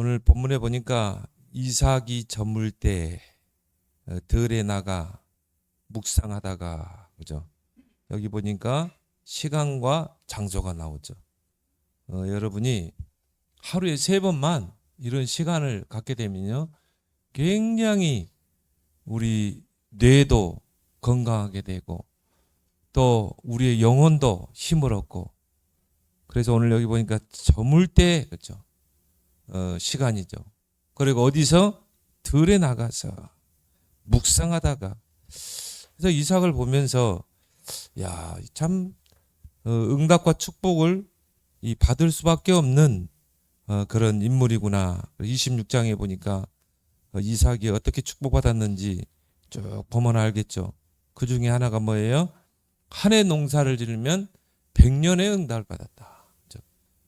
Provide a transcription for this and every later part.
오늘 본문에 보니까 이삭이 저물 때 들에 나가 묵상하다가, 그죠? 여기 보니까 시간과 장소가 나오죠. 여러분이 하루에 3번만 이런 시간을 갖게 되면요, 굉장히 우리 뇌도 건강하게 되고 또 우리의 영혼도 힘을 얻고, 그래서 오늘 여기 보니까 저물 때, 그렇죠? 시간이죠. 그리고 어디서? 들에 나가서 묵상하다가. 그래서 이삭을 보면서 야, 참 응답과 축복을 받을 수밖에 없는 그런 인물이구나. 26장에 보니까 이삭이 어떻게 축복받았는지 쭉 보면 알겠죠. 그 중에 하나가 뭐예요? 한 해 농사를 지르면 100년의 응답을 받았다.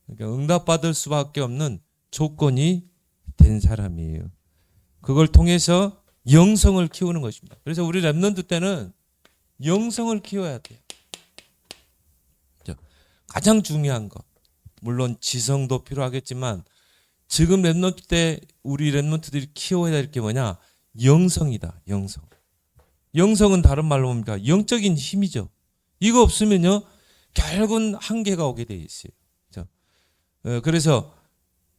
그러니까 응답받을 수밖에 없는 조건이 된 사람이에요. 그걸 통해서 영성을 키우는 것입니다. 그래서 우리 랩넌트 때는 영성을 키워야 돼요. 가장 중요한 것, 물론 지성도 필요하겠지만 지금 랩넌트 때 우리 랩넌트들이 키워야 될 게 뭐냐? 영성이다. 영성. 영성은 다른 말로 뭡니까? 영적인 힘이죠. 이거 없으면요, 결국은 한계가 오게 돼 있어요. 그래서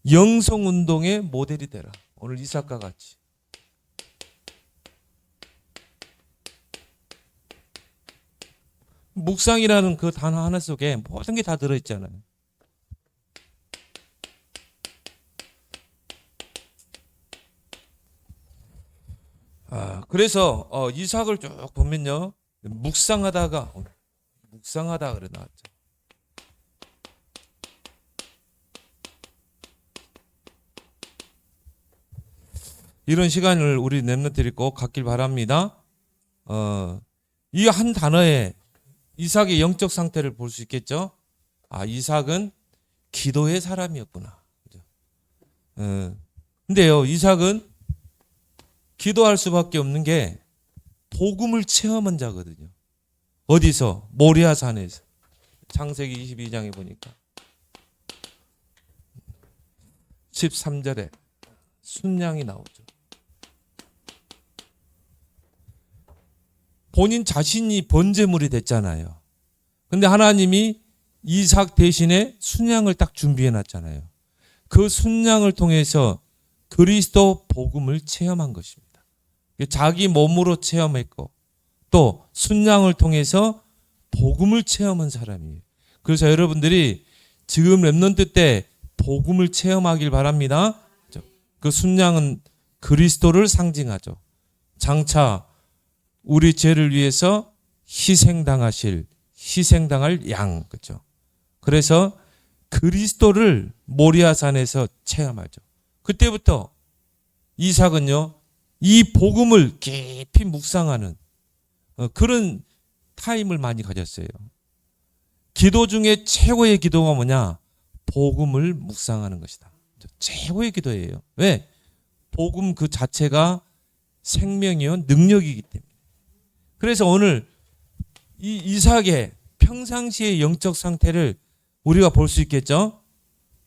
영성 운동의 모델이 되라. 오늘 이삭과 같이. 묵상이라는 그 단어 하나 속에 모든 게 다 들어있잖아요. 그래서 이삭을 쭉 보면요, 묵상하다가 그래 나왔죠. 이런 시간을 우리 랩런트들이 꼭 갖길 바랍니다. 이 한 단어에 이삭의 영적 상태를 볼 수 있겠죠. 이삭은 기도의 사람이었구나. 근데요, 이삭은 기도할 수밖에 없는 게 복음을 체험한 자거든요. 어디서? 모리아 산에서. 창세기 22장에 보니까 13절에 순양이 나오죠. 본인 자신이 번제물이 됐잖아요. 근데 하나님이 이삭 대신에 순양을 딱 준비해 놨잖아요. 그 순양을 통해서 그리스도 복음을 체험한 것입니다. 자기 몸으로 체험했고 또 순양을 통해서 복음을 체험한 사람이에요. 그래서 여러분들이 지금 랩넌트 때 복음을 체험하길 바랍니다. 그 순양은 그리스도를 상징하죠. 장차 우리 죄를 위해서 희생당할 양, 그렇죠? 그래서 그리스도를 모리아산에서 체험하죠. 그때부터 이삭은요, 이 복음을 깊이 묵상하는 그런 타임을 많이 가졌어요. 기도 중에 최고의 기도가 뭐냐? 복음을 묵상하는 것이다. 최고의 기도예요. 왜? 복음 그 자체가 생명이요, 능력이기 때문에. 그래서 오늘 이 이삭의 평상시의 영적 상태를 우리가 볼 수 있겠죠?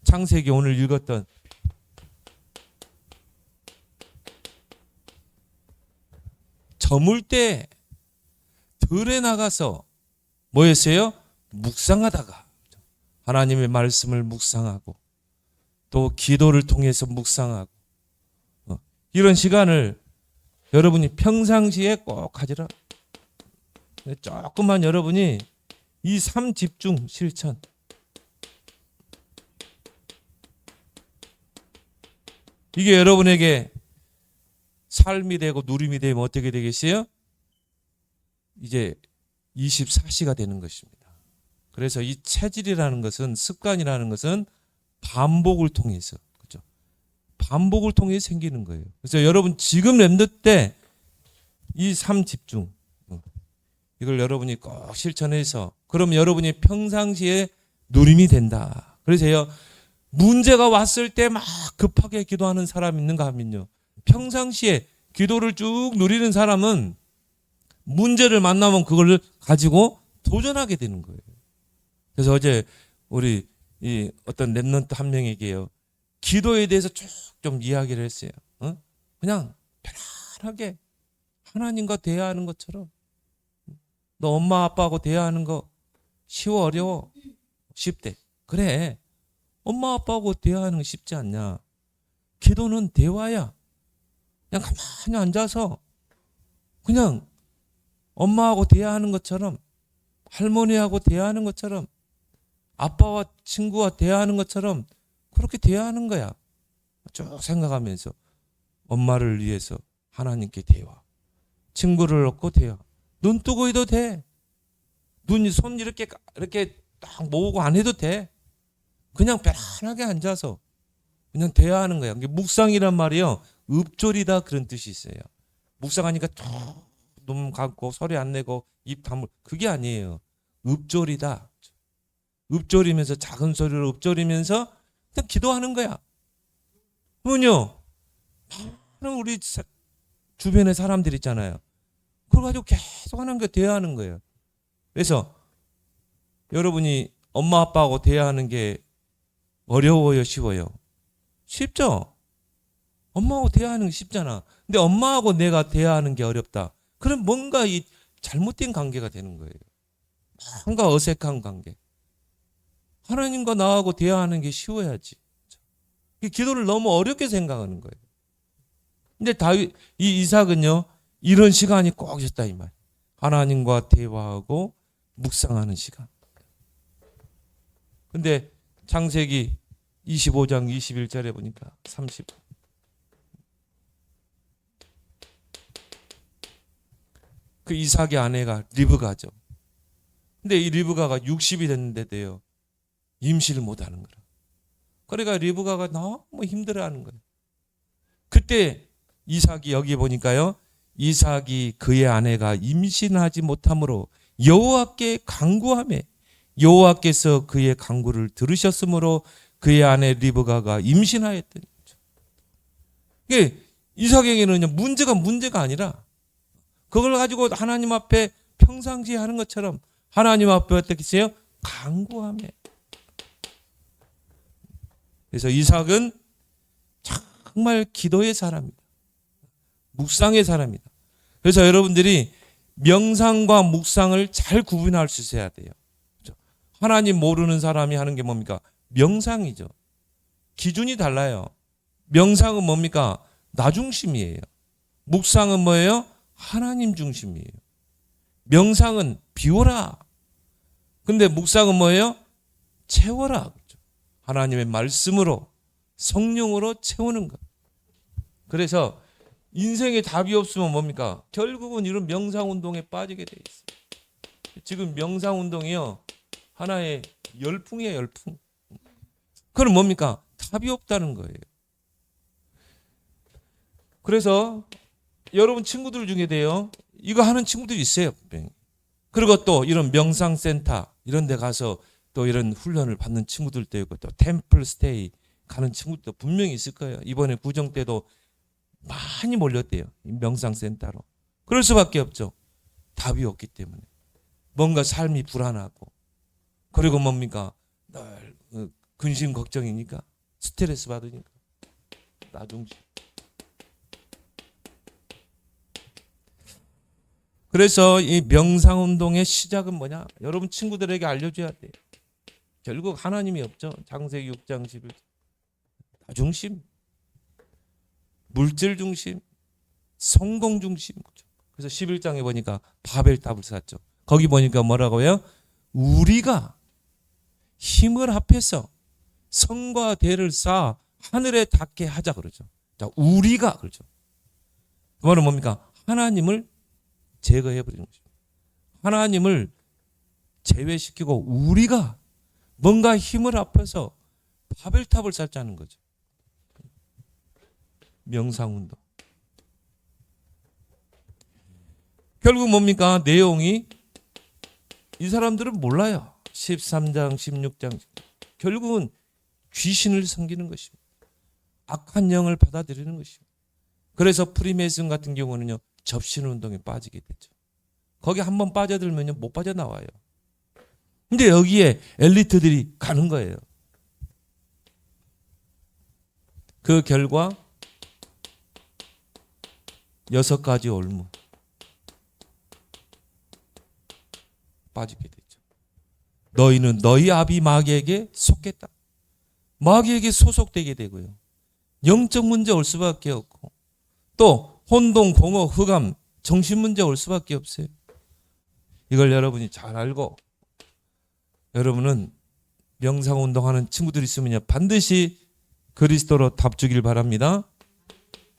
창세기 오늘 읽었던 저물 때 들에 나가서 뭐였어요? 묵상하다가 하나님의 말씀을 묵상하고 또 기도를 통해서 묵상하고 이런 시간을 여러분이 평상시에 꼭 가지라. 조금만 여러분이 이 삶 집중 실천, 이게 여러분에게 삶이 되고 누림이 되면 어떻게 되겠어요? 이제 24시가 되는 것입니다. 그래서 이 체질이라는 것은, 습관이라는 것은 반복을 통해서, 그렇죠? 반복을 통해서 생기는 거예요. 그래서 여러분 지금 랩넌트 때 이 삶 집중, 이걸 여러분이 꼭 실천해서, 그럼 여러분이 평상시에 누림이 된다. 그래서요, 문제가 왔을 때 막 급하게 기도하는 사람 있는가 하면요, 평상시에 기도를 쭉 누리는 사람은 문제를 만나면 그걸 가지고 도전하게 되는 거예요. 그래서 어제 우리 이 어떤 랩넌트 한 명에게요, 기도에 대해서 쭉 좀 이야기를 했어요. 그냥 편안하게 하나님과 대화하는 것처럼. 너 엄마 아빠하고 대화하는 거 쉬워 어려워? 쉽대. 그래. 엄마 아빠하고 대화하는 거 쉽지 않냐. 기도는 대화야. 그냥 가만히 앉아서 그냥 엄마하고 대화하는 것처럼, 할머니하고 대화하는 것처럼, 아빠와 친구와 대화하는 것처럼 그렇게 대화하는 거야. 쭉 생각하면서 엄마를 위해서 하나님께 대화, 친구를 얻고 대화. 눈 뜨고 해도 돼. 손 이렇게 딱 모으고 안 해도 돼. 그냥 편안하게 앉아서 그냥 대화하는 거야. 묵상이란 말이요, 읍조리다 그런 뜻이 있어요. 묵상하니까 툭 눈 감고 소리 안 내고 입 다물, 그게 아니에요. 읍조리다. 읍조리면서, 작은 소리로 읍조리면서 그냥 기도하는 거야. 그러면요, 많은 우리 주변에 사람들 있잖아요. 그걸 가지고 계속 하는 게 대화하는 거예요. 그래서 여러분이 엄마 아빠하고 대화하는 게 어려워요, 쉬워요? 쉽죠? 엄마하고 대화하는 게 쉽잖아. 근데 엄마하고 내가 대화하는 게 어렵다. 그럼 뭔가 이 잘못된 관계가 되는 거예요. 뭔가 어색한 관계. 하나님과 나하고 대화하는 게 쉬워야지. 기도를 너무 어렵게 생각하는 거예요. 근데 이 이삭은요, 이런 시간이 꼭 있었다 이 말. 하나님과 대화하고 묵상하는 시간. 근데 창세기 25장 21절에 보니까 30. 그 이삭의 아내가 리브가죠. 근데 이 리브가가 60이 됐는데도요, 임신을 못하는 거라. 그러니까 리브가가 너무 힘들어하는 거예요. 그때 이삭이, 여기 보니까요, 이삭이 그의 아내가 임신하지 못함으로 여호와께 간구하며 여호와께서 그의 간구를 들으셨으므로 그의 아내 리브가가 임신하였더니. 이게 이삭에게는요, 문제가 아니라 그걸 가지고 하나님 앞에 평상시에 하는 것처럼 하나님 앞에 어떻게 했어요? 간구하며. 그래서 이삭은 정말 기도의 사람이다. 묵상의 사람이다. 그래서 여러분들이 명상과 묵상을 잘 구분할 수 있어야 돼요. 하나님 모르는 사람이 하는 게 뭡니까? 명상이죠. 기준이 달라요. 명상은 뭡니까? 나 중심이에요. 묵상은 뭐예요? 하나님 중심이에요. 명상은 비워라. 근데 묵상은 뭐예요? 채워라. 하나님의 말씀으로, 성령으로 채우는 것. 그래서 인생에 답이 없으면 뭡니까? 결국은 이런 명상운동에 빠지게 돼 있어요. 지금 명상운동이요, 하나의 열풍이에요, 열풍. 그럼 뭡니까? 답이 없다는 거예요. 그래서 여러분 친구들 중에도요, 이거 하는 친구들이 있어요. 그리고 또 이런 명상센터 이런 데 가서 또 이런 훈련을 받는 친구들도 있고, 또 템플 스테이 가는 친구들도 분명히 있을 거예요. 이번에 구정 때도 많이 몰렸대요, 명상센터로. 그럴 수밖에 없죠. 답이 없기 때문에. 뭔가 삶이 불안하고, 그리고 뭡니까? 늘 근심 걱정이니까, 스트레스 받으니까, 나중심. 그래서 이 명상운동의 시작은 뭐냐? 여러분 친구들에게 알려줘야 돼요. 결국 하나님이 없죠. 창세기 6장 11절. 나중심, 물질 중심, 성공 중심. 그래서 11장에 보니까 바벨탑을 쌓았죠. 거기 보니까 뭐라고요? 우리가 힘을 합해서 성과 대를 쌓아 하늘에 닿게 하자 그러죠. 자, 우리가 그러죠. 그 말은 뭡니까? 하나님을 제거해버리는 것입니다. 하나님을 제외시키고 우리가 뭔가 힘을 합해서 바벨탑을 쌓자는 거죠. 명상운동. 결국 뭡니까? 내용이, 이 사람들은 몰라요. 13장, 16장. 결국은 귀신을 섬기는 것입니다. 악한 영을 받아들이는 것입니다. 그래서 프리메이슨 같은 경우는요, 접신운동에 빠지게 되죠. 거기 한번 빠져들면요, 못 빠져나와요. 근데 여기에 엘리트들이 가는 거예요. 그 결과 6가지 올무 빠지게 되죠. 너희는 너희 아비 마귀에게 속겠다. 마귀에게 소속되게 되고요. 영적 문제 올 수밖에 없고, 또 혼동, 공허, 흑암, 정신 문제 올 수밖에 없어요. 이걸 여러분이 잘 알고, 여러분은 명상운동하는 친구들이 있으면 반드시 그리스도로 답주길 바랍니다.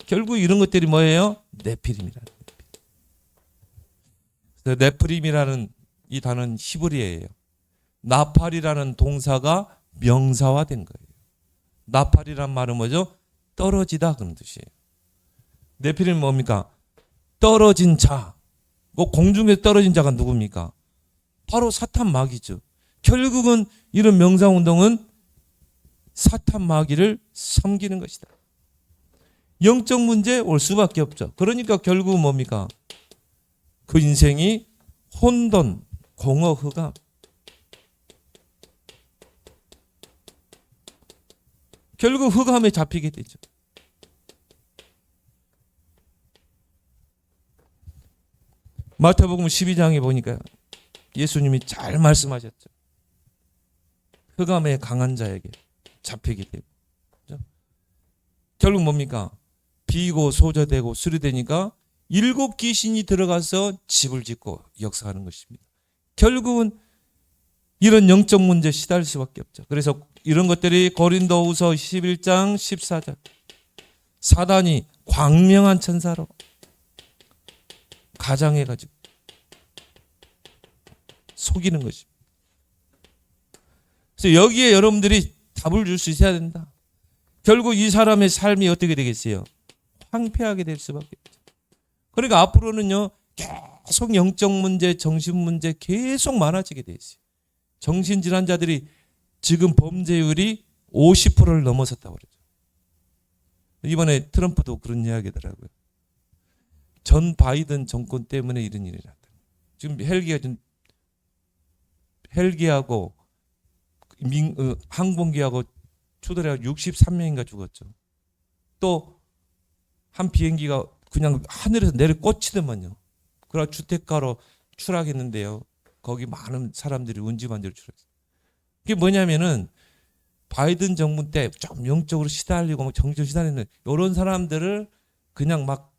결국 이런 것들이 뭐예요? 네피림이라는. 네피림이라는 이 단어는 히브리어예요. 나팔이라는 동사가 명사화된 거예요. 나팔이란 말은 뭐죠? 떨어지다 그런 뜻이에요. 네피림은 뭡니까? 떨어진 자. 그 공중에 떨어진 자가 누굽니까? 바로 사탄 마귀죠. 결국은 이런 명상운동은 사탄 마귀를 섬기는 것이다. 영적 문제 올 수밖에 없죠. 그러니까 결국은 뭡니까? 그 인생이 혼돈, 공허, 흑암. 결국 흑암에 잡히게 되죠. 마태복음 12장에 보니까 예수님이 잘 말씀하셨죠. 흑암에 강한 자에게 잡히게 되고. 그렇죠? 결국 뭡니까? 비고 소저되고 수리되니까 7 귀신이 들어가서 집을 짓고 역사하는 것입니다. 결국은 이런 영적 문제에 시달릴 수밖에 없죠. 그래서 이런 것들이 고린도후서 11장 14절. 사단이 광명한 천사로 가장해가지고 속이는 것입니다. 그래서 여기에 여러분들이 답을 줄 수 있어야 된다. 결국 이 사람의 삶이 어떻게 되겠어요? 황폐하게 될 수밖에 없죠. 그러니까 앞으로는요, 계속 영적 문제, 정신 문제 계속 많아지게 돼 있어요. 정신질환자들이 지금 범죄율이 50%를 넘어섰다고 그러죠. 이번에 트럼프도 그런 이야기더라고요. 전 바이든 정권 때문에 이런 일이 났다. 지금 헬기하고 항공기하고 추돌해가 63명인가 죽었죠. 또 한 비행기가 그냥 하늘에서 내려 꽂히더만요. 그러나 주택가로 추락했는데요. 거기 많은 사람들이 운지만대로 추락했어요. 그게 뭐냐면은 바이든 정부 때 좀 영적으로 시달리고 정신적으로 시달리는 이런 사람들을 그냥 막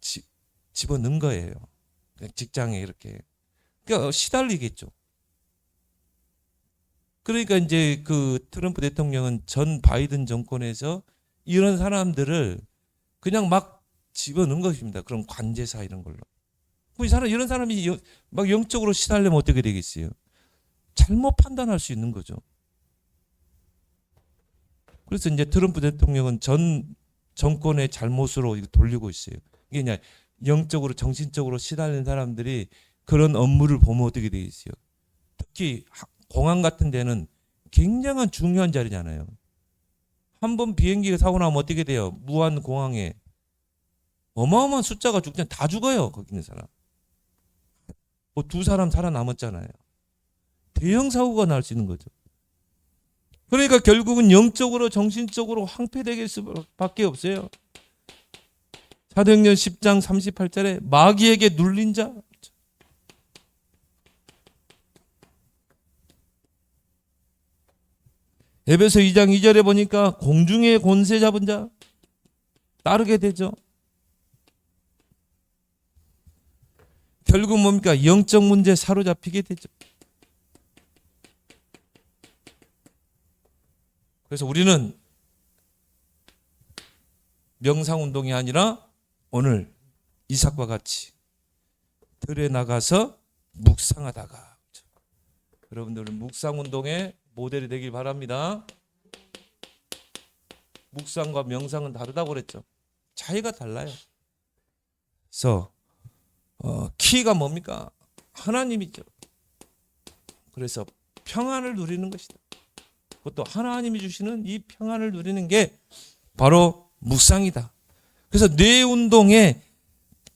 집어넣은 거예요. 그냥 직장에 이렇게. 그러니까 시달리겠죠. 그러니까 이제 그 트럼프 대통령은 전 바이든 정권에서 이런 사람들을 그냥 막 집어넣은 것입니다. 그런 관제사 이런 걸로. 이런 사람이 막 영적으로 시달리면 어떻게 되겠어요? 잘못 판단할 수 있는 거죠. 그래서 이제 트럼프 대통령은 전 정권의 잘못으로 돌리고 있어요. 이게 그냥 영적으로 정신적으로 시달리는 사람들이 그런 업무를 보면 어떻게 되겠어요? 특히 공항 같은 데는 굉장한 중요한 자리잖아요. 한 번 비행기가 사고 나면 어떻게 돼요? 무한 공항에 어마어마한 숫자가 죽잖아요. 다 죽어요. 거기 있는 사람. 뭐 2사람 살아남았잖아요. 대형 사고가 날 수 있는 거죠. 그러니까 결국은 영적으로 정신적으로 황폐되게 수밖에 없어요. 사도행전 10장 38절에 마귀에게 눌린 자. 에베소 2장 2절에 보니까 공중의 권세 잡은 자 따르게 되죠. 결국 뭡니까? 영적 문제에 사로잡히게 되죠. 그래서 우리는 명상운동이 아니라 오늘 이삭과 같이 들에 나가서 묵상하다가, 여러분들 묵상운동의 모델이 되길 바랍니다. 묵상과 명상은 다르다고 그랬죠. 차이가 달라요. 그래서 키가 뭡니까? 하나님이죠. 그래서 평안을 누리는 것이다. 그것도 하나님이 주시는 이 평안을 누리는 게 바로 묵상이다. 그래서 뇌 운동의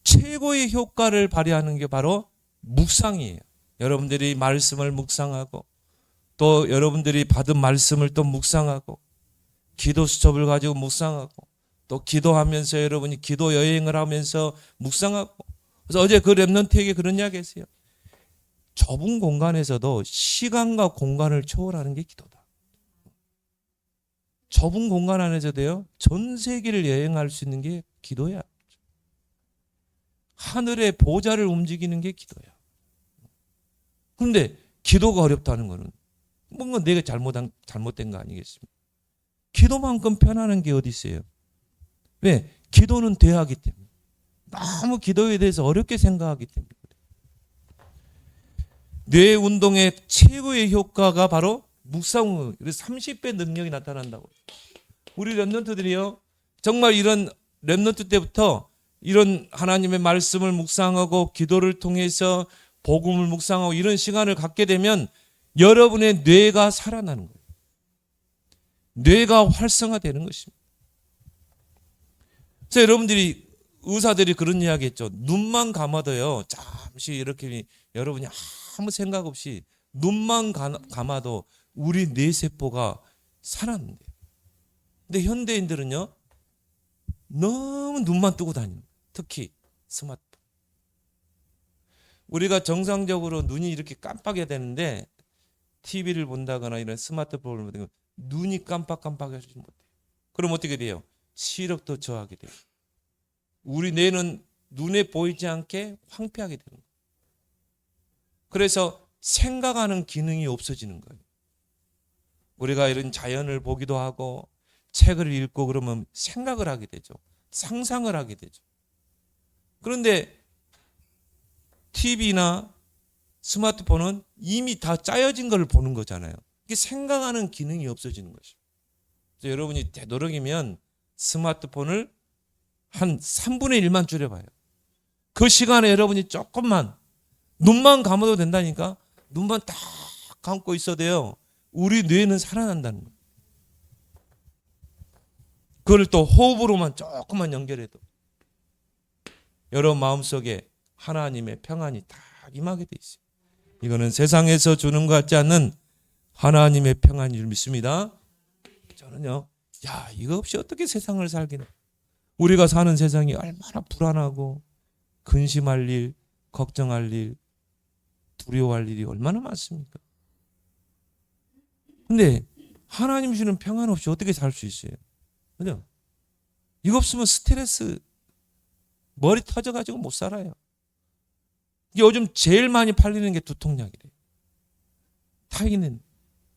최고의 효과를 발휘하는 게 바로 묵상이에요. 여러분들이 말씀을 묵상하고 또 여러분들이 받은 말씀을 또 묵상하고 기도 수첩을 가지고 묵상하고 또 기도하면서 여러분이 기도 여행을 하면서 묵상하고. 그래서 어제 그 렘넌트에게 그런 이야기 했어요. 좁은 공간에서도 시간과 공간을 초월하는 게 기도다. 좁은 공간 안에서도요, 전 세계를 여행할 수 있는 게 기도야. 하늘의 보좌를 움직이는 게 기도야. 그런데 기도가 어렵다는 거는 뭔가 내가 잘못된 거 아니겠습니까? 기도만큼 편안한 게 어디 있어요? 왜? 기도는 대하기 때문에. 너무 기도에 대해서 어렵게 생각하기 때문에. 뇌 운동의 최고의 효과가 바로 묵상, 30배 능력이 나타난다고. 우리 렘넌트들이요, 정말 이런 렘넌트 때부터 이런 하나님의 말씀을 묵상하고 기도를 통해서 복음을 묵상하고 이런 시간을 갖게 되면 여러분의 뇌가 살아나는 거예요. 뇌가 활성화되는 것입니다. 그래서 여러분들이, 의사들이 그런 이야기 했죠. 눈만 감아도요, 잠시 이렇게 여러분이 아무 생각 없이 눈만 감아도 우리 뇌세포가 살아난대요. 근데 현대인들은요, 너무 눈만 뜨고 다니는, 특히 스마트폰. 우리가 정상적으로 눈이 이렇게 깜빡여야 되는데 TV를 본다거나 이런 스마트폰을 보다가 눈이 깜빡깜빡하지 못해요. 그럼 어떻게 돼요? 시력도 저하게 돼요. 우리 뇌는 눈에 보이지 않게 황폐하게 되는 거예요. 그래서 생각하는 기능이 없어지는 거예요. 우리가 이런 자연을 보기도 하고 책을 읽고 그러면 생각을 하게 되죠. 상상을 하게 되죠. 그런데 TV나 스마트폰은 이미 다 짜여진 걸 보는 거잖아요. 이게 생각하는 기능이 없어지는 것이죠. 그래서 여러분이 되도록이면 스마트폰을 한 3분의 1만 줄여봐요. 그 시간에 여러분이 조금만, 눈만 감아도 된다니까. 눈만 딱 감고 있어도요, 우리 뇌는 살아난다는 거예요. 그걸 또 호흡으로만 조금만 연결해도 여러분 마음속에 하나님의 평안이 다 임하게 돼 있어요. 이거는 세상에서 주는 것 같지 않는 하나님의 평안인 줄 믿습니다. 저는요, 이거 없이 어떻게 세상을 살겠나. 우리가 사는 세상이 얼마나 불안하고 근심할 일, 걱정할 일, 두려워할 일이 얼마나 많습니까? 근데 하나님 주는 평안 없이 어떻게 살 수 있어요? 그죠? 이거 없으면 스트레스, 머리 터져가지고 못 살아요. 요즘 제일 많이 팔리는 게 두통약이래요. 타이는.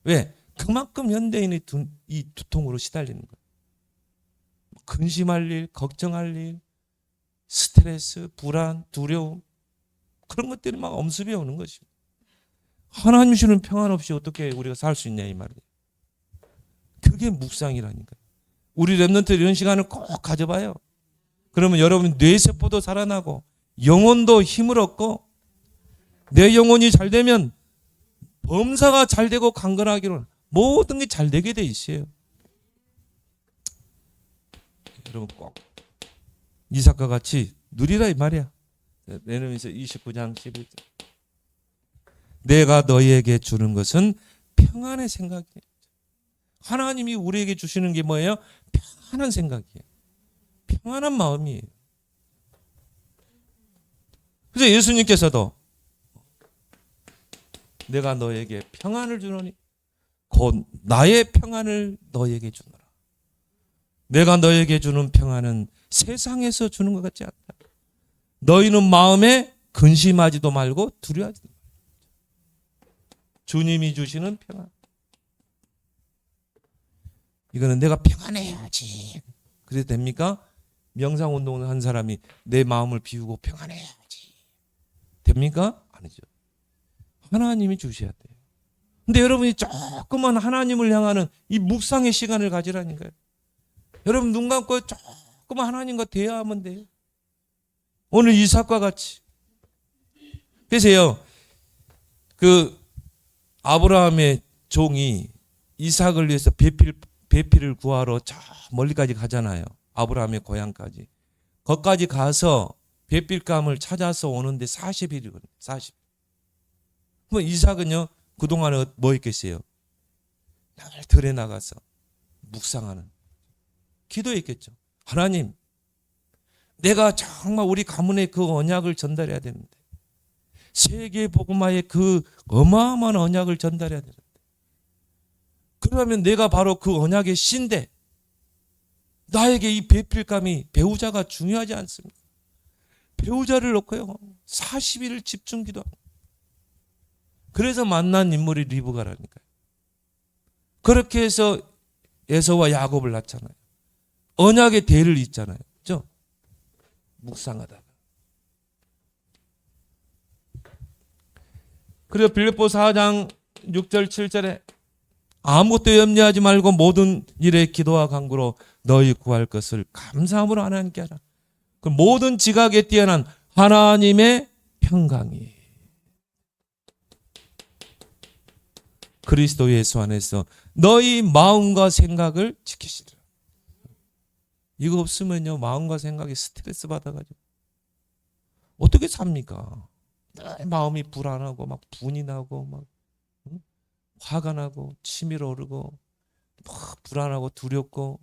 왜? 그만큼 현대인이 이 두통으로 시달리는 거예요. 근심할 일, 걱정할 일, 스트레스, 불안, 두려움, 그런 것들이 막 엄습해 오는 것입니다. 하나님 주는 평안 없이 어떻게 우리가 살 수 있냐 이 말이에요. 그게 묵상이라니까요. 우리 렘넌트 이런 시간을 꼭 가져봐요. 그러면 여러분 뇌세포도 살아나고 영혼도 힘을 얻고, 내 영혼이 잘 되면 범사가 잘 되고 강건하기로 모든 게 잘 되게 돼 있어요. 여러분 꼭 이삭과 같이 누리라 이 말이야. 레위기서 29장 11절. 내가 너희에게 주는 것은 평안의 생각이에요. 하나님이 우리에게 주시는 게 뭐예요? 평안한 생각이에요. 평안한 마음이에요. 그래서 예수님께서도 내가 너에게 평안을 주노니 곧 나의 평안을 너에게 주노라. 내가 너에게 주는 평안은 세상에서 주는 것 같지 않다. 너희는 마음에 근심하지도 말고 두려워하지도 말고. 주님이 주시는 평안. 이거는 내가 평안해야지. 그래도 됩니까? 명상운동을 한 사람이 내 마음을 비우고 평안해야지. 됩니까? 아니죠. 하나님이 주셔야 돼요. 근데 여러분이 조금만 하나님을 향하는 이 묵상의 시간을 가지라니까요. 여러분 눈 감고 조금만 하나님과 대화하면 돼요. 오늘 이삭과 같이. 그래서요, 그 아브라함의 종이 이삭을 위해서 배필을 구하러 저 멀리까지 가잖아요. 아브라함의 고향까지. 거기까지 가서 배필감을 찾아서 오는데 40일이 걸려요. 40일. 그럼 이삭은요, 그동안에 뭐 했겠어요? 늘 들에 나가서 묵상하는, 기도했겠죠. 하나님, 내가 정말 우리 가문에 그 언약을 전달해야 되는데, 세계 복음화의 그 어마어마한 언약을 전달해야 되는데, 그러면 내가 바로 그 언약의 씨인데 나에게 이 배필감이 배우자가 중요하지 않습니까? 배우자를 놓고요 40일 집중 기도하고, 그래서 만난 인물이 리브가라니까요. 그렇게 해서 에서와 야곱을 낳잖아요. 언약의 대를 잇잖아요. 그죠? 묵상하다가. 그래서 빌립보 4장 6절 7절에 아무것도 염려하지 말고 모든 일에 기도와 간구로 너희 구할 것을 감사함으로 하나님께 하라. 그 모든 지각에 뛰어난 하나님의 평강이 그리스도 예수 안에서 너희 마음과 생각을 지키시리라. 이거 없으면요 마음과 생각이 스트레스 받아가지고 어떻게 삽니까? 마음이 불안하고 막 분이 나고 막 화가 나고 치밀어 오르고 막 불안하고 두렵고.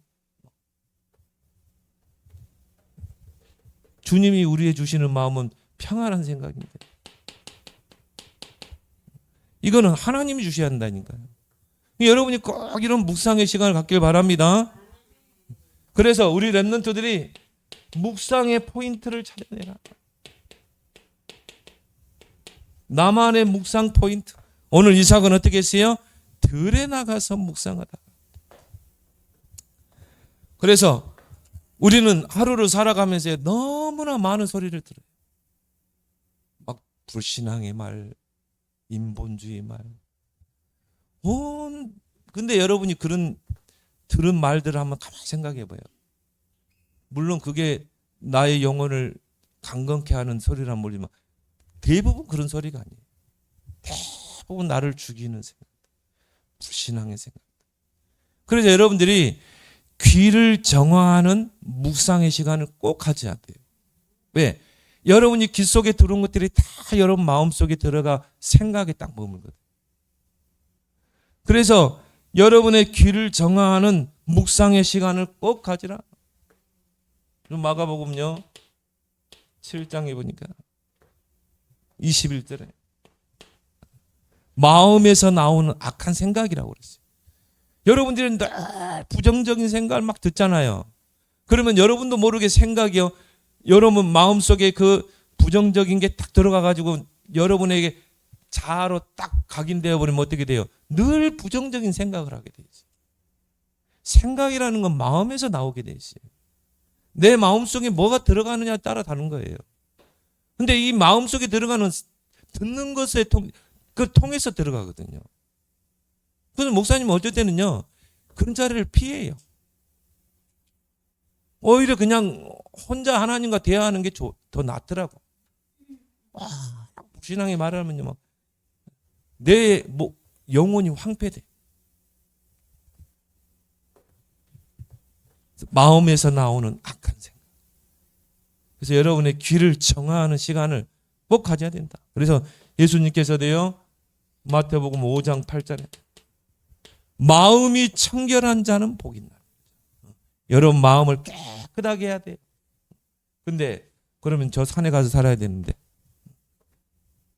주님이 우리의 주시는 마음은 평안한 생각입니다. 이거는 하나님이 주셔야 한다니까요. 여러분이 꼭 이런 묵상의 시간을 갖길 바랍니다. 그래서 우리 렘넌트들이 묵상의 포인트를 찾아내라. 나만의 묵상 포인트. 오늘 이삭은 어떻게 했어요? 들에 나가서 묵상하다. 그래서 우리는 하루를 살아가면서 너무나 많은 소리를 들어요. 막 불신앙의 말, 인본주의 말. 근데 여러분이 그런 들은 말들을 한번 가만히 생각해 봐요. 물론 그게 나의 영혼을 강건케 하는 소리란 모르지만 대부분 그런 소리가 아니에요. 대부분 나를 죽이는 생각, 불신앙의 생각. 그래서 여러분들이 귀를 정화하는 묵상의 시간을 꼭 가져야 돼요. 왜? 여러분이 귀 속에 들어온 것들이 다 여러분 마음속에 들어가 생각에 딱 머물거든요. 그래서 여러분의 귀를 정화하는 묵상의 시간을 꼭 가지라. 마가복음요 7장에 보니까 21절에 마음에서 나오는 악한 생각이라고 그랬어요. 여러분들은 늘 부정적인 생각을 막 듣잖아요. 그러면 여러분도 모르게 생각이요, 여러분 마음속에 그 부정적인 게 딱 들어가가지고 여러분에게 자아로 딱 각인되어 버리면 어떻게 돼요? 늘 부정적인 생각을 하게 돼 있어요. 생각이라는 건 마음에서 나오게 돼 있어요. 내 마음속에 뭐가 들어가느냐에 따라 다른 거예요. 근데 이 마음속에 들어가는 듣는 것에 통해서 들어가거든요. 그래서 목사님은 어쩔 때는요 그런 자리를 피해요. 오히려 그냥 혼자 하나님과 대화하는 게 더 낫더라고. 신앙의 말을 하면요 막 내 영혼이 황폐돼. 마음에서 나오는 악한 생각. 그래서 여러분의 귀를 정화하는 시간을 꼭 가져야 된다. 그래서 예수님께서도요 마태복음 5장 8절에 마음이 청결한 자는 복이 있나. 여러분 마음을 깨끗하게 해야 돼요. 근데 그러면 저 산에 가서 살아야 되는데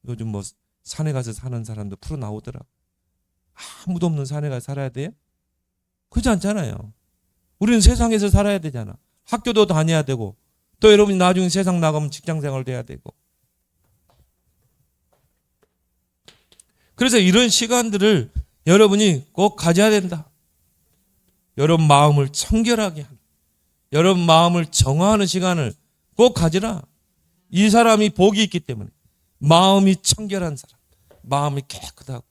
요즘 뭐 산에 가서 사는 사람도 풀어 나오더라. 아무도 없는 산에 가서 살아야 돼요? 그렇지 않잖아요. 우리는 세상에서 살아야 되잖아. 학교도 다녀야 되고 또 여러분이 나중에 세상 나가면 직장생활도 해야 되고. 그래서 이런 시간들을 여러분이 꼭 가져야 된다. 여러분 마음을 청결하게 하는, 여러분 마음을 정화하는 시간을 꼭 가지라. 이 사람이 복이 있기 때문에. 마음이 청결한 사람, 마음이 깨끗하고.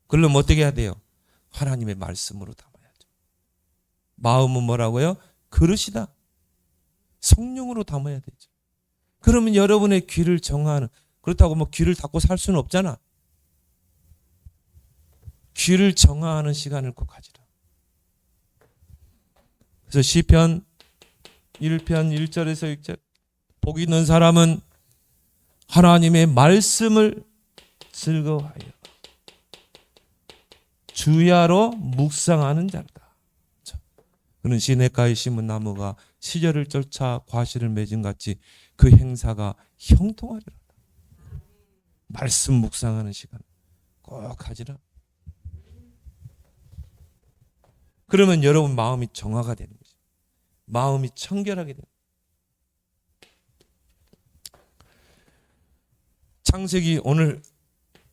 그러면 어떻게 해야 돼요? 하나님의 말씀으로 담아야죠. 마음은 뭐라고요? 그릇이다. 성령으로 담아야 되죠. 그러면 여러분의 귀를 정화하는, 그렇다고 뭐 귀를 닫고 살 수는 없잖아. 귀를 정화하는 시간을 꼭 가지라. 그래서 시편 1편 1절에서 6절 복 있는 사람은 하나님의 말씀을 즐거워하여 주야로 묵상하는 자다. 그는 시냇가에 심은 나무가 시절을 쫓아 과실을 맺은 같이 그 행사가 형통하리라. 말씀 묵상하는 시간 꼭 가지라. 그러면 여러분 마음이 정화가 되는 거죠. 마음이 청결하게 됩니다. 창세기 오늘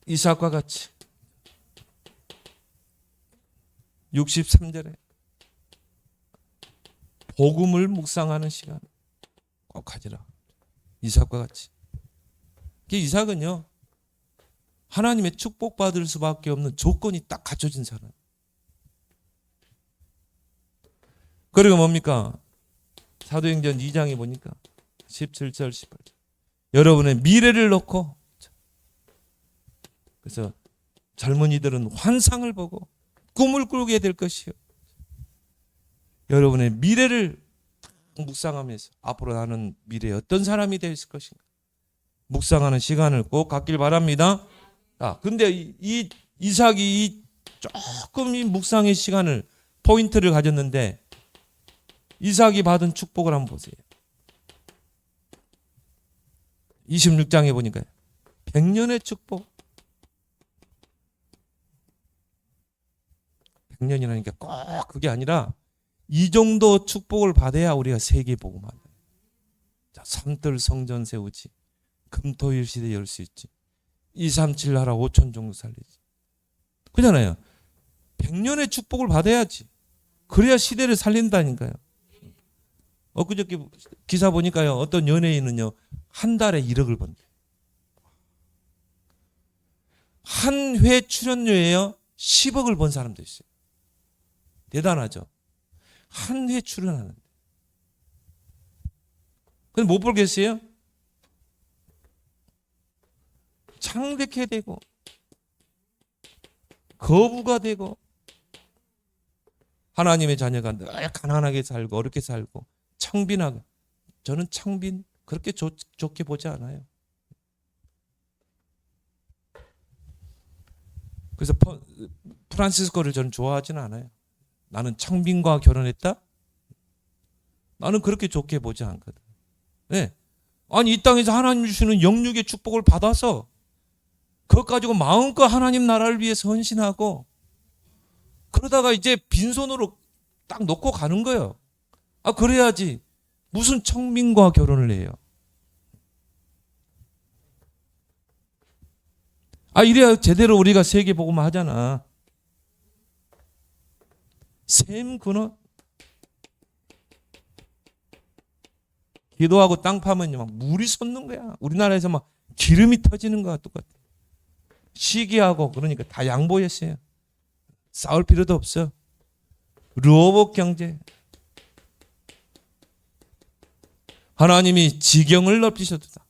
이삭과 같이 63절에 복음을 묵상하는 시간 꼭 가지라. 이삭과 같이. 이삭은요, 하나님의 축복받을 수밖에 없는 조건이 딱 갖춰진 사람. 그리고 뭡니까? 사도행전 2장에 보니까 17절 18절 여러분의 미래를 놓고, 그래서 젊은이들은 환상을 보고 꿈을 꾸게 될 것이요, 여러분의 미래를 묵상하면서 앞으로 나는 미래에 어떤 사람이 될 것인가 묵상하는 시간을 꼭 갖길 바랍니다. 근데 이 이삭이 조금 이 묵상의 시간을 포인트를 가졌는데 이삭이 받은 축복을 한번 보세요. 26장에 보니까 100년의 축복. 100년이라니까 꼭 그게 아니라 이 정도 축복을 받아야 우리가 세계 복음화. 자, 산들 성전 세우지, 금토일 시대 열 수 있지, 237 나라 5천 정도 살리지. 그잖아요. 100년의 축복을 받아야지. 그래야 시대를 살린다니까요. 엊그저께 기사 보니까요, 어떤 연예인은요 한 달에 1억을 번대요. 한 회 출연료에요 10억을 번 사람도 있어요. 대단하죠. 한 회 출연하는데. 근데 못 벌겠어요? 창백해 되고 거부가 되고 하나님의 자녀가 늘 가난하게 살고 어렵게 살고 창빈하고, 저는 창빈 그렇게 좋게 보지 않아요. 그래서 프란시스코를 저는 좋아하지는 않아요. 나는 창빈과 결혼했다? 나는 그렇게 좋게 보지 않거든. 네. 아니 이 땅에서 하나님 주시는 영육의 축복을 받아서 그것 가지고 마음껏 하나님 나라를 위해서 헌신하고 그러다가 이제 빈손으로 딱 놓고 가는 거예요. 그래야지. 무슨 청민과 결혼을 해요. 이래야 제대로 우리가 세계복음화 하잖아. 샘 근원. 기도하고 땅 파면 막 물이 솟는 거야. 우리나라에서 막 기름이 터지는 거와 똑같아. 시기하고 그러니까 다 양보했어요. 싸울 필요도 없어. 로봇 경제. 하나님이 지경을 넓히셨다.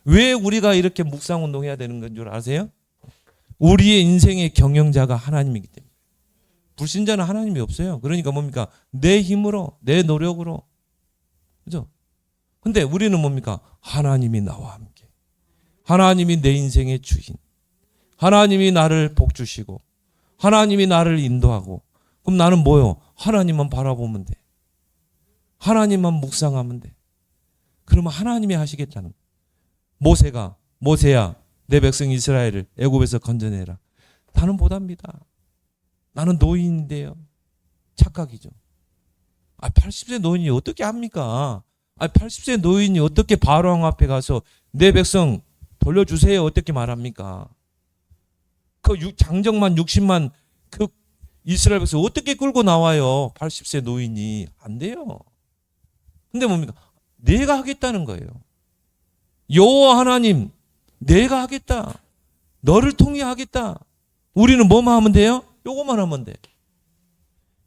왜 우리가 이렇게 묵상운동해야 되는 건 줄 아세요? 우리의 인생의 경영자가 하나님이기 때문에. 불신자는 하나님이 없어요. 그러니까 뭡니까? 내 힘으로, 내 노력으로. 그죠? 근데 우리는 뭡니까? 하나님이 나와 함께. 하나님이 내 인생의 주인. 하나님이 나를 복주시고 하나님이 나를 인도하고, 그럼 나는 뭐요? 하나님만 바라보면 돼. 하나님만 묵상하면 돼. 그러면 하나님이 하시겠다는 거예요. 모세야 내 백성 이스라엘을 애굽에서 건져내라. 나는 못합니다. 나는 노인인데요. 착각이죠. 80세 노인이 어떻게 합니까? 80세 노인이 어떻게 바로왕 앞에 가서 내 백성 돌려주세요 어떻게 말합니까? 그 장정만 60만 그 이스라엘 백성 어떻게 끌고 나와요? 80세 노인이. 안 돼요. 근데 뭡니까? 내가 하겠다는 거예요. 여호와 하나님, 내가 하겠다. 너를 통해 하겠다. 우리는 뭐만 하면 돼요? 요거만 하면 돼.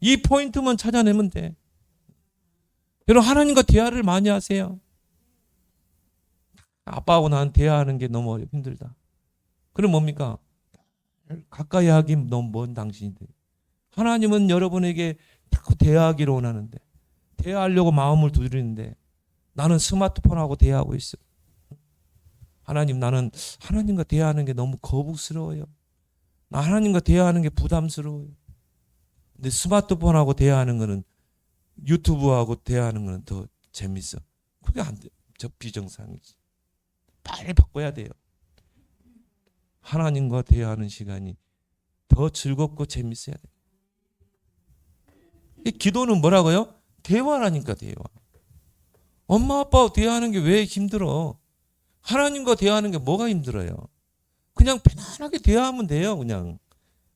이 포인트만 찾아내면 돼. 여러분, 하나님과 대화를 많이 하세요. 아빠하고 나는 대화하는 게 너무 힘들다. 그럼 뭡니까? 가까이 하기 너무 먼 당신인데. 하나님은 여러분에게 자꾸 대화하기를 원하는데, 대화하려고 마음을 두드리는데 나는 스마트폰하고 대화하고 있어. 하나님, 나는 하나님과 대화하는 게 너무 거북스러워요. 나 하나님과 대화하는 게 부담스러워요. 근데 스마트폰하고 대화하는 거는 유튜브하고 대화하는 거는 더 재밌어. 그게 안 돼. 저 비정상이지. 빨리 바꿔야 돼요. 하나님과 대화하는 시간이 더 즐겁고 재밌어야 돼요. 이 기도는 뭐라고요? 대화라니까, 대화. 엄마 아빠와 대화하는 게 왜 힘들어? 하나님과 대화하는 게 뭐가 힘들어요? 그냥 편안하게 대화하면 돼요. 그냥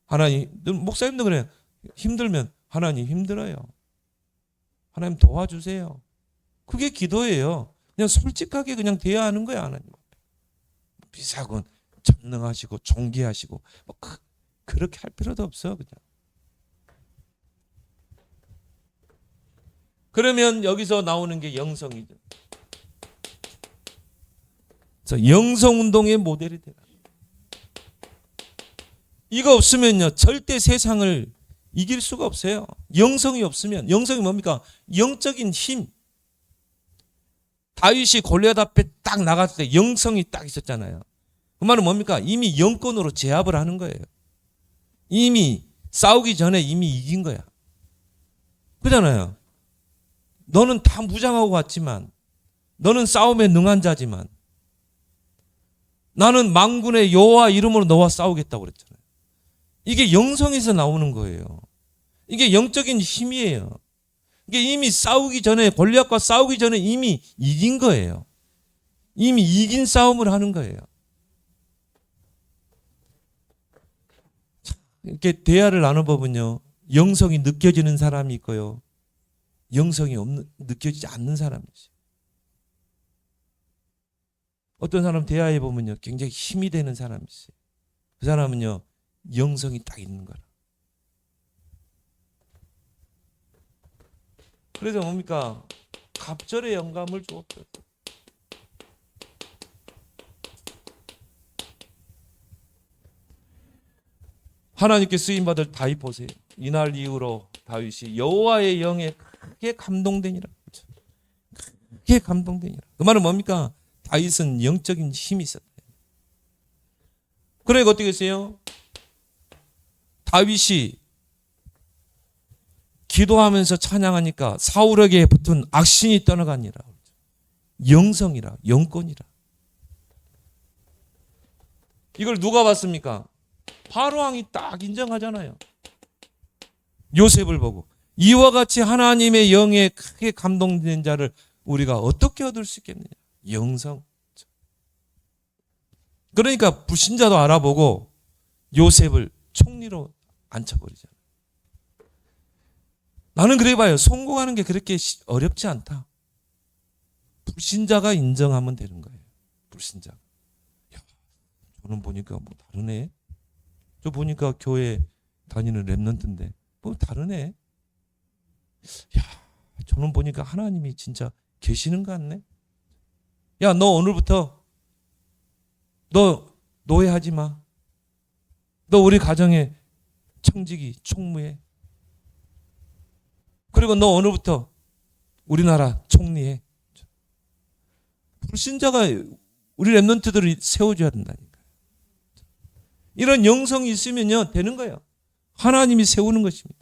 하나님, 목사님도 그래요. 힘들면 하나님 힘들어요. 하나님 도와주세요. 그게 기도예요. 그냥 솔직하게 그냥 대화하는 거야. 하나님 비사건 전능하시고 존귀하시고 뭐 그렇게 할 필요도 없어. 그냥. 그러면 여기서 나오는 게 영성이죠. 영성 운동의 모델이 되라. 이거 없으면요 절대 세상을 이길 수가 없어요. 영성이 없으면. 영성이 뭡니까? 영적인 힘. 다윗이 골리앗 앞에 딱 나갔을 때 영성이 딱 있었잖아요. 그 말은 뭡니까? 이미 영권으로 제압을 하는 거예요. 이미 싸우기 전에 이미 이긴 거야. 그잖아요. 너는 다 무장하고 왔지만, 너는 싸움에 능한 자지만, 나는 만군의 여호와 이름으로 너와 싸우겠다고 그랬잖아요. 이게 영성에서 나오는 거예요. 이게 영적인 힘이에요. 이게 이미 싸우기 전에, 골리앗과 싸우기 전에 이미 이긴 거예요. 이미 이긴 싸움을 하는 거예요. 이렇게 대화를 나눠보면요, 영성이 느껴지는 사람이 있고요, 영성이 느껴지지 않는 사람이 있어요. 어떤 사람 대화해 보면요, 굉장히 힘이 되는 사람이 있어요. 그 사람은요, 영성이 딱 있는 거라. 그래서 뭡니까? 갑절의 영감을 주었어요. 하나님께 쓰임받을 다윗 보세요. 이날 이후로 다윗이 여호와의 영에 크게 감동되니라. 크게 감동되니라. 그 말은 뭡니까? 다윗은 영적인 힘이 있었다. 그러니까 어떻게 했어요? 다윗이 기도하면서 찬양하니까 사울에게 붙은 악신이 떠나가니라. 영성이라, 영권이라. 이걸 누가 봤습니까? 바로왕이 딱 인정하잖아요. 요셉을 보고 이와 같이 하나님의 영에 크게 감동된 자를 우리가 어떻게 얻을 수 있겠느냐? 영성. 그러니까 불신자도 알아보고 요셉을 총리로 앉혀버리잖아요. 나는 그래 봐요. 성공하는 게 그렇게 어렵지 않다. 불신자가 인정하면 되는 거예요. 불신자. 야, 저는 보니까 뭐 다르네. 저 보니까 교회 다니는 랩런트인데 뭐 다르네. 야, 저는 보니까 하나님이 진짜 계시는 것 같네. 야, 너 오늘부터 너 노예하지 마. 너 우리 가정에 청지기 총무해. 그리고 너 오늘부터 우리나라 총리해. 불신자가 우리 랩런트들을 세워줘야 된다니까요. 이런 영성이 있으면요 되는 거예요. 하나님이 세우는 것입니다.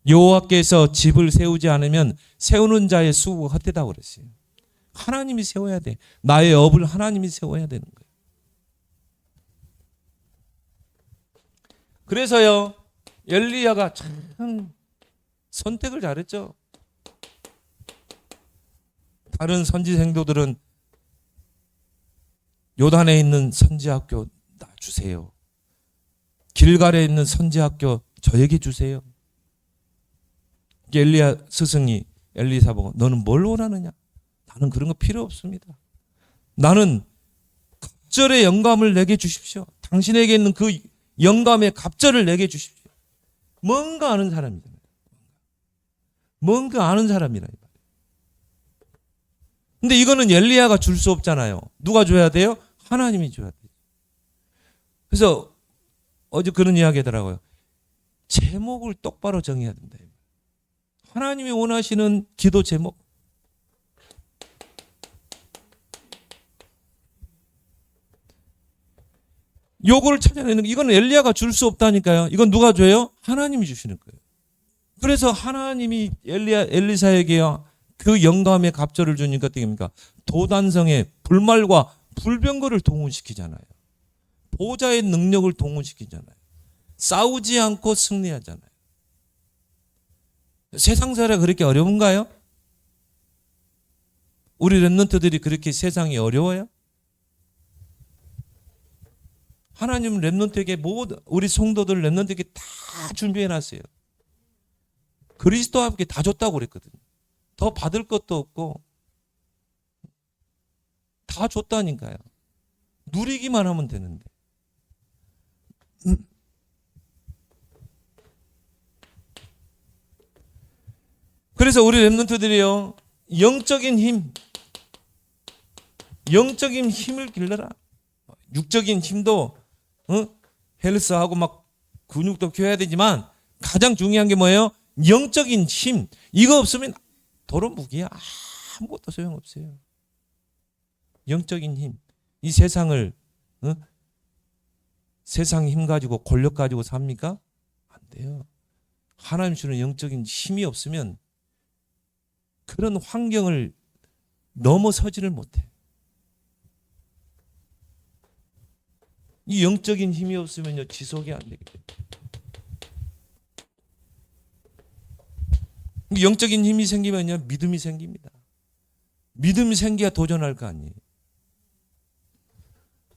여호와께서 집을 세우지 않으면 세우는 자의 수고가 헛되다고 그랬어요. 하나님이 세워야 돼. 나의 업을 하나님이 세워야 되는 거예요. 그래서요 엘리야가 참 선택을 잘했죠. 다른 선지 생도들은 요단에 있는 선지학교 나 주세요. 길갈에 있는 선지학교 저에게 주세요. 엘리야 스승이 엘리사 보고 너는 뭘 원하느냐? 나는 그런 거 필요 없습니다. 나는 갑절의 영감을 내게 주십시오. 당신에게 있는 그 영감의 갑절을 내게 주십시오. 뭔가 아는 사람이잖아요. 뭔가 아는 사람이라. 근데 이거는 엘리야가 줄 수 없잖아요. 누가 줘야 돼요? 하나님이 줘야 돼요. 그래서 어제 그런 이야기 하더라고요. 제목을 똑바로 정해야 된다. 하나님이 원하시는 기도 제목. 요거를 찾아내는 거. 이건 엘리야가 줄 수 없다니까요. 이건 누가 줘요? 하나님이 주시는 거예요. 그래서 하나님이 엘리사에게요 그 영감의 갑절을 주니까 어떻게 합니까? 도단성의 불말과 불병거를 동원시키잖아요. 보좌의 능력을 동원시키잖아요. 싸우지 않고 승리하잖아요. 세상 살아 그렇게 어려운가요? 우리 렘넌트들이 그렇게 세상이 어려워요? 하나님은 렘넌트에게 모든 우리 성도들 렘넌트에게 다 준비해 놨어요. 그리스도와 함께 다 줬다고 그랬거든요. 더 받을 것도 없고 다 줬다니까요. 누리기만 하면 되는데. 그래서 우리 렘넌트들이요 영적인 힘을 길러라. 육적인 힘도 헬스하고 막 근육도 키워야 되지만 가장 중요한 게 뭐예요? 영적인 힘. 이거 없으면 도루묵이야. 아무것도 소용없어요. 영적인 힘. 이 세상을 세상 힘 가지고 권력 가지고 삽니까? 안 돼요. 하나님 주는 영적인 힘이 없으면 그런 환경을 넘어서지를 못해. 이 영적인 힘이 없으면요 지속이 안 되게 돼요. 영적인 힘이 생기면요 믿음이 생깁니다. 믿음이 생겨야 도전할 거 아니에요.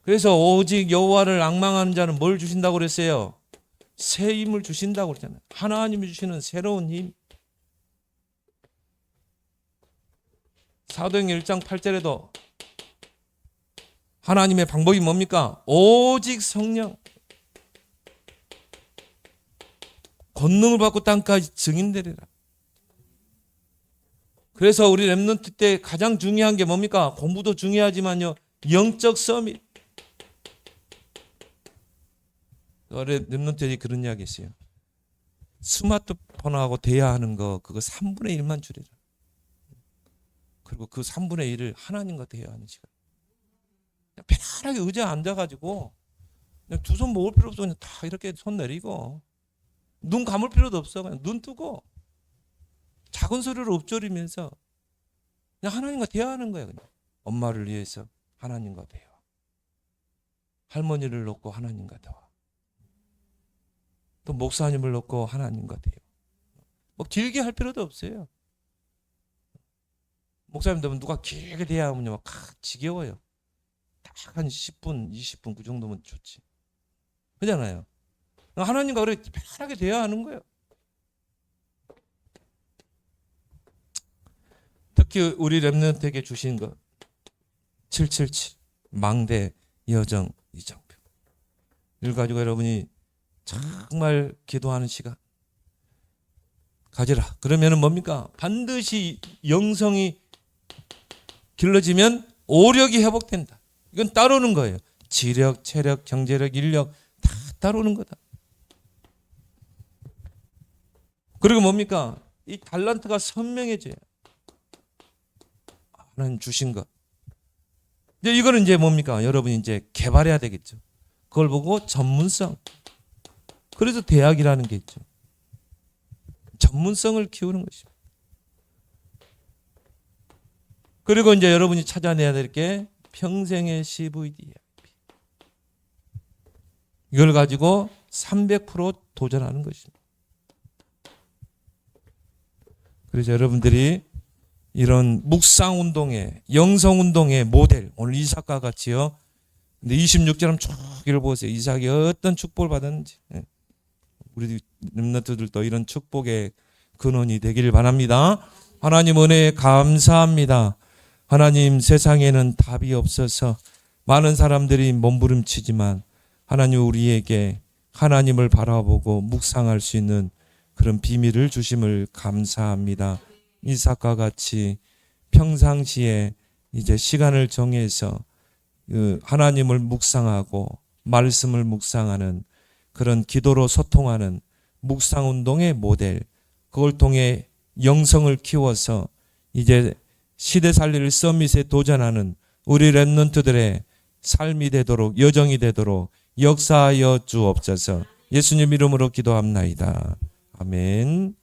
그래서 오직 여호와를 앙망하는 자는 뭘 주신다고 그랬어요? 새 힘을 주신다고 그랬잖아요. 하나님이 주시는 새로운 힘. 사도행전 1장 8절에도 하나님의 방법이 뭡니까? 오직 성령. 권능을 받고 땅까지 증인되리라. 그래서 우리 렘넌트 때 가장 중요한 게 뭡니까? 공부도 중요하지만요. 영적 서밋. 우리 렘넌트들이 그런 이야기 있어요. 스마트폰하고 대화하는 거 그거 3분의 1만 줄여라. 그리고 그 3분의 1을 하나님과 대화하는 시간. 편안하게 의자에 앉아가지고 두 손 모을 필요 없어. 그냥 다 이렇게 손 내리고 눈 감을 필요도 없어. 그냥 눈 뜨고 작은 소리로 읊조리면서 그냥 하나님과 대화하는 거예요. 그냥. 엄마를 위해서 하나님과 대화. 할머니를 놓고 하나님과 대화. 또 목사님을 놓고 하나님과 대화. 뭐 길게 할 필요도 없어요. 목사님 되면 누가 길게 대화하면요 막 지겨워요. 딱 한 10분, 20분 그 정도면 좋지. 그렇잖아요. 하나님과 그렇게 편하게 대화하는 거예요. 특히 우리 렘넌트에게 주신 것 777 망대 여정 이정표. 이걸 가지고 여러분이 정말 기도하는 시간 가지라. 그러면은 뭡니까? 반드시 영성이 길러지면 오력이 회복된다. 이건 따르는 거예요. 지력, 체력, 경제력, 인력 다 따르는 거다. 그리고 뭡니까? 이 달란트가 선명해져요. 하나님 주신 것. 이제 이거는 이제 뭡니까? 여러분이 이제 개발해야 되겠죠. 그걸 보고 전문성. 그래서 대학이라는 게 있죠. 전문성을 키우는 것입니다. 그리고 이제 여러분이 찾아내야 될 게 평생의 CVD. 이걸 가지고 300% 도전하는 것입니다. 그래서 여러분들이 이런 묵상 운동의 영성 운동의 모델 오늘 이삭과 같이요. 근데 26절 한번 쭉 읽어보세요. 이삭이 어떤 축복을 받았는지. 우리 렘넌트들도 이런 축복의 근원이 되길 바랍니다. 하나님 은혜에 감사합니다. 하나님 세상에는 답이 없어서 많은 사람들이 몸부림치지만 하나님 우리에게 하나님을 바라보고 묵상할 수 있는 그런 비밀을 주심을 감사합니다. 이삭과 같이 평상시에 이제 시간을 정해서 하나님을 묵상하고 말씀을 묵상하는 그런 기도로 소통하는 묵상운동의 모델, 그걸 통해 영성을 키워서 이제 시대 살릴 서밋에 도전하는 우리 렘넌트들의 삶이 되도록, 여정이 되도록 역사하여 주옵소서. 예수님 이름으로 기도합나이다. 아멘.